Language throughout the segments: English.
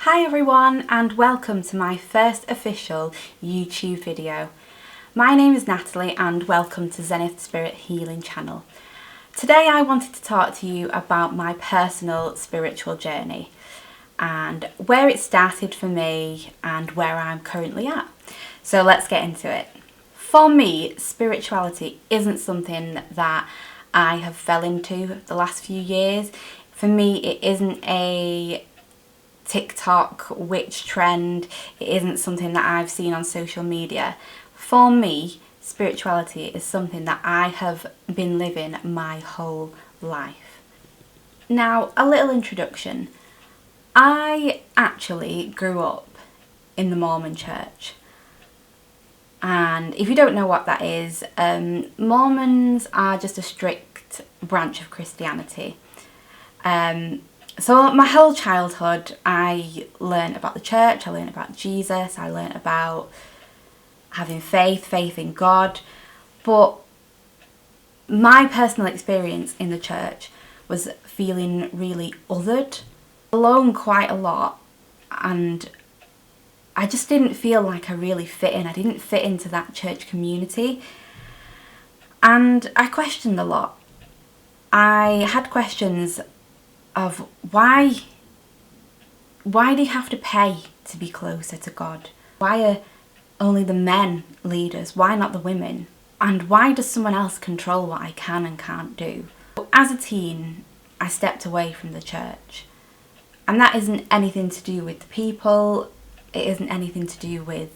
Hi everyone and welcome to my first official YouTube video. My name is Natalie and welcome to Zenith Spirit Healing channel. Today I wanted to talk to you about my personal spiritual journey and where it started for me and where I'm currently at. So let's get into it. For me, spirituality isn't something that I have fell into the last few years. For me, it isn't a TikTok witch trend. It isn't something that I've seen on social media. For me, spirituality is something that I have been living my whole life. Now, a little introduction. I actually grew up in the Mormon church. And if you don't know what that is, Mormons are just a strict branch of Christianity. So my whole childhood I learned about the church, I learned about Jesus, I learned about having faith in God. But my personal experience in the church was feeling really othered, alone quite a lot, and I just didn't feel like I really fit in. I didn't fit into that church community. And I questioned a lot. I had questions of why do you have to pay to be closer to God? Why are only the men leaders? Why not the women? And why does someone else control what I can and can't do? As a teen, I stepped away from the church. And that isn't anything to do with the people. It isn't anything to do with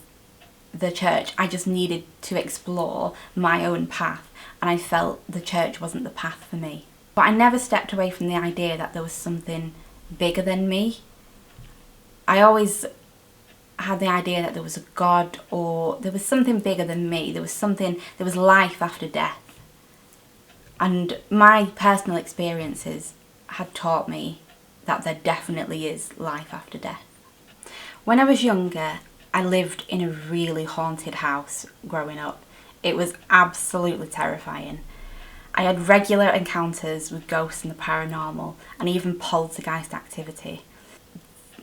the church. I just needed to explore my own path, and I felt the church wasn't the path for me. But I never stepped away from the idea that there was something bigger than me. I always had the idea that there was a God, or there was something bigger than me. There was life after death. And my personal experiences had taught me that there definitely is life after death. When I was younger, I lived in a really haunted house growing up. It was absolutely terrifying. I had regular encounters with ghosts and the paranormal, and even poltergeist activity.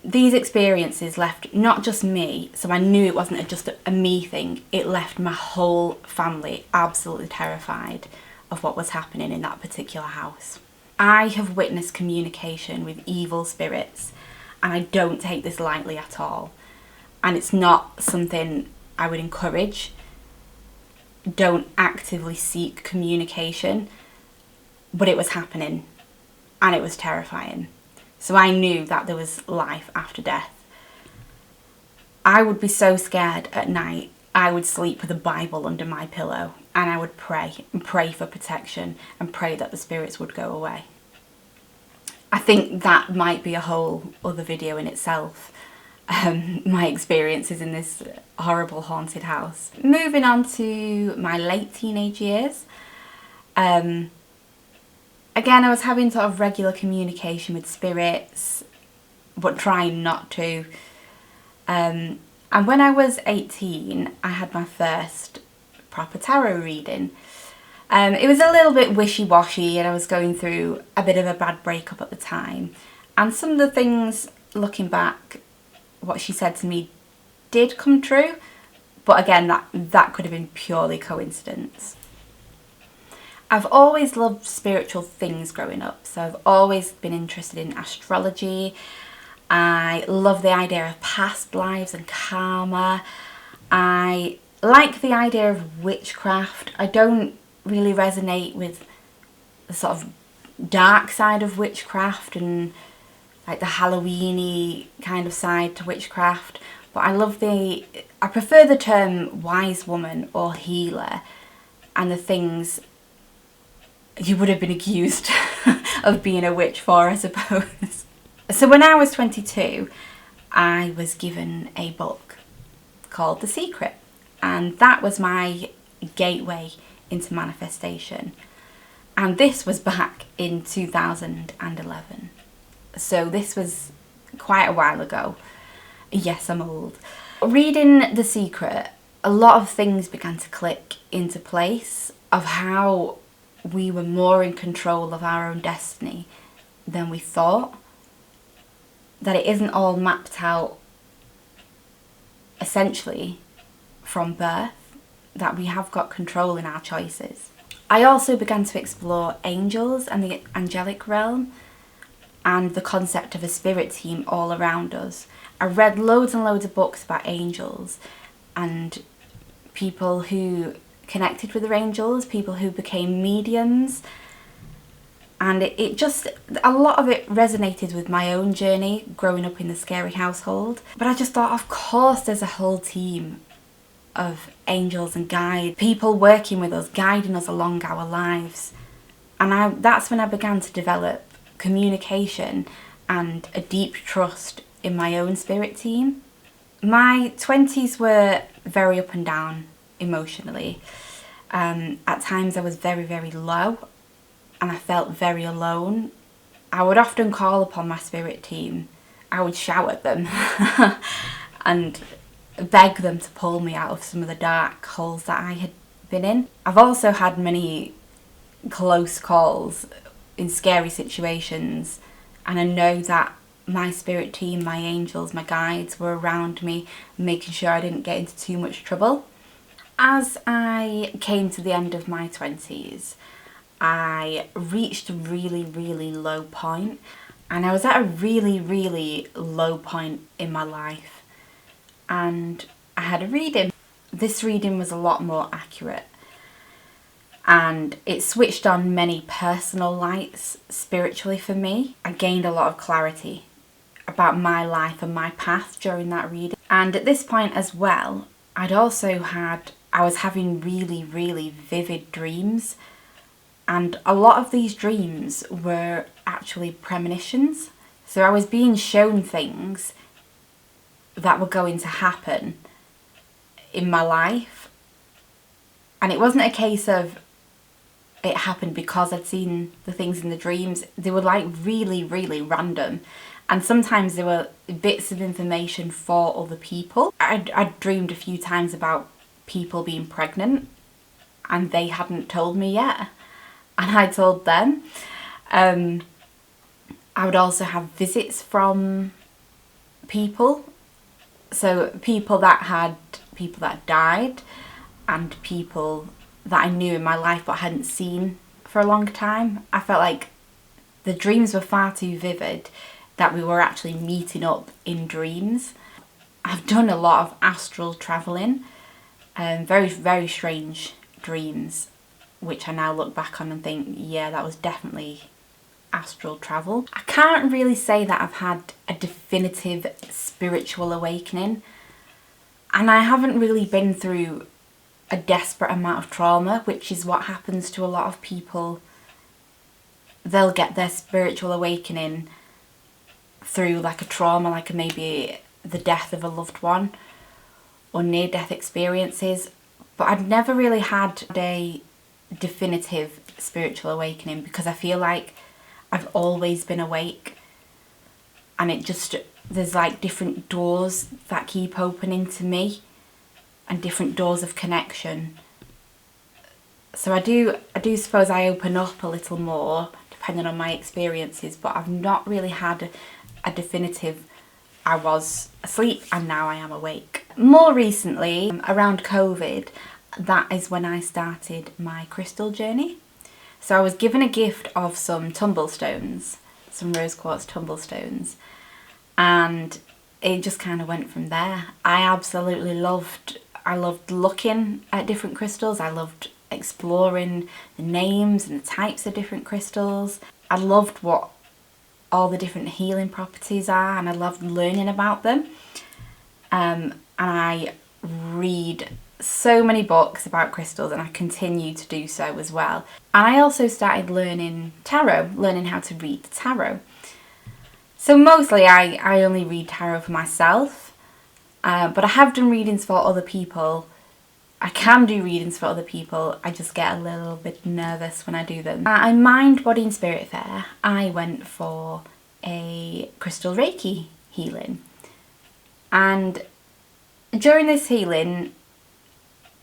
These experiences left not just me, so I knew it wasn't just a me thing, it left my whole family absolutely terrified of what was happening in that particular house. I have witnessed communication with evil spirits, and I don't take this lightly at all. And it's not something I would encourage. Don't actively seek communication, but it was happening and it was terrifying. So I knew that there was life after death. I would be so scared at night. I would sleep with a Bible under my pillow, and I would pray and pray for protection and pray that the spirits would go away. I think that might be a whole other video in itself. My experiences in this horrible haunted house. Moving on to my late teenage years. Again, I was having sort of regular communication with spirits, but trying not to. And when I was 18, I had my first proper tarot reading. It was a little bit wishy-washy, and I was going through a bit of a bad breakup at the time. And some of the things, looking back, what she said to me did come true, but again, that could have been purely coincidence. I've always loved spiritual things growing up, so I've always been interested in astrology. I love the idea of past lives and karma. I like the idea of witchcraft. I don't really resonate with the sort of dark side of witchcraft and like the Halloween-y kind of side to witchcraft, but I prefer the term wise woman or healer and the things you would have been accused of being a witch for, I suppose. So when I was 22, I was given a book called The Secret, and that was my gateway into manifestation. And this was back in 2011. So this was quite a while ago. Yes, I'm old. Reading The Secret, a lot of things began to click into place of how we were more in control of our own destiny than we thought. that it isn't all mapped out essentially from birth, that we have got control in our choices. I also began to explore angels and the angelic realm and the concept of a spirit team all around us. I read loads and loads of books about angels and people who connected with their angels, people who became mediums, and it just, a lot of it resonated with my own journey growing up in the scary household. But I just thought, of course there's a whole team of angels and guides, people working with us, guiding us along our lives. And that's when I began to develop communication and a deep trust in my own spirit team. My 20s were very up and down emotionally. At times I was very, very low and I felt very alone. I would often call upon my spirit team. I would shout at them and beg them to pull me out of some of the dark holes that I had been in. I've also had many close calls in scary situations, and I know that my spirit team, my angels, my guides were around me, making sure I didn't get into too much trouble. As I came to the end of my 20s, I reached a really, really low point, and I was at a really, really low point in my life, and I had a reading. This reading was a lot more accurate, and it switched on many personal lights spiritually for me. I gained a lot of clarity about my life and my path during that reading. And at this point as well, I was having really, really vivid dreams. And a lot of these dreams were actually premonitions. So I was being shown things that were going to happen in my life. And it wasn't a case of it happened because I'd seen the things in the dreams. They were like really, really random. And sometimes there were bits of information for other people. I'd dreamed a few times about people being pregnant and they hadn't told me yet. And I told them. I would also have visits from people. So people that died and people that I knew in my life but hadn't seen for a long time. I felt like the dreams were far too vivid that we were actually meeting up in dreams. I've done a lot of astral travelling, very, very strange dreams, which I now look back on and think, yeah, that was definitely astral travel. I can't really say that I've had a definitive spiritual awakening, and I haven't really been through a desperate amount of trauma, which is what happens to a lot of people. They'll get their spiritual awakening through like a trauma, like maybe the death of a loved one or near-death experiences. But I've never really had a definitive spiritual awakening because I feel like I've always been awake, and there's like different doors that keep opening to me and different doors of connection. So I do suppose I open up a little more depending on my experiences, but I've not really had a definitive I was asleep and now I am awake. More recently, around COVID, that is when I started my crystal journey. So I was given a gift of some tumblestones, some rose quartz tumblestones, and it just kind of went from there. I loved looking at different crystals. I loved exploring the names and the types of different crystals. I loved what all the different healing properties are, and I loved learning about them. And I read so many books about crystals, and I continue to do so as well. And I also started learning tarot, learning how to read the tarot. So mostly I only read tarot for myself, but I have done readings for other people. I can do readings for other people, I just get a little bit nervous when I do them. I Mind, Body and Spirit Fair, I went for a crystal Reiki healing. And during this healing,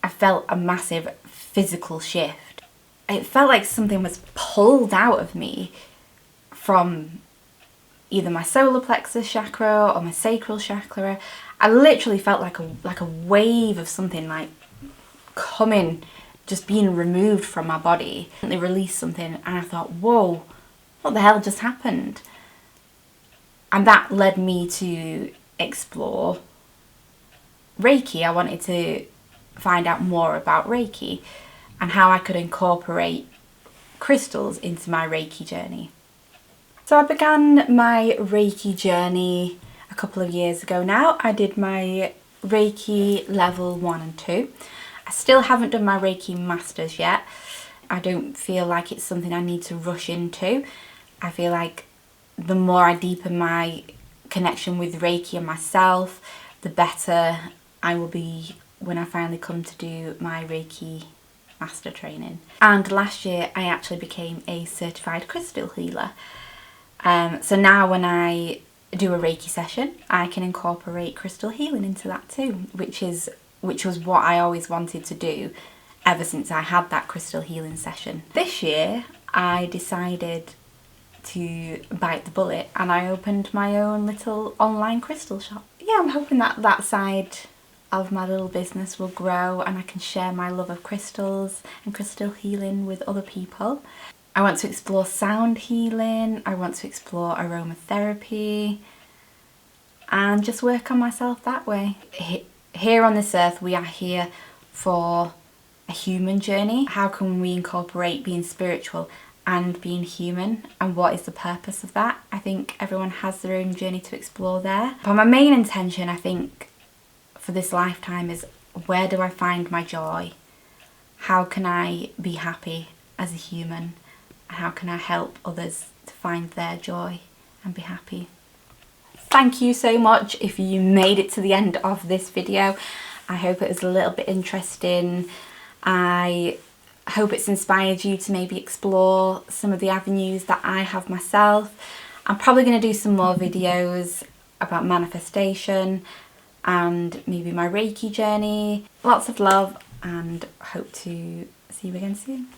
I felt a massive physical shift. It felt like something was pulled out of me from either my solar plexus chakra or my sacral chakra. I literally felt like a wave of something like coming, just being removed from my body. They released something and I thought, whoa, what the hell just happened? And that led me to explore Reiki. I wanted to find out more about Reiki and how I could incorporate crystals into my Reiki journey. So I began my Reiki journey a couple of years ago now. I did my Reiki level 1 and 2. I still haven't done my Reiki masters yet. I don't feel like it's something I need to rush into. I feel like the more I deepen my connection with Reiki and myself, the better I will be when I finally come to do my Reiki master training. And last year I actually became a certified crystal healer. So now when I do a Reiki session, I can incorporate crystal healing into that too, which was what I always wanted to do ever since I had that crystal healing session. This year I decided to bite the bullet and I opened my own little online crystal shop. Yeah, I'm hoping that that side of my little business will grow and I can share my love of crystals and crystal healing with other people. I want to explore sound healing, I want to explore aromatherapy and just work on myself that way. Here on this earth we are here for a human journey. How can we incorporate being spiritual and being human, and what is the purpose of that? I think everyone has their own journey to explore there. But my main intention, I think, for this lifetime is, where do I find my joy? How can I be happy as a human? And how can I help others to find their joy and be happy? Thank you so much if you made it to the end of this video. I hope it was a little bit interesting. I hope it's inspired you to maybe explore some of the avenues that I have myself. I'm probably going to do some more videos about manifestation and maybe my Reiki journey. Lots of love and hope to see you again soon.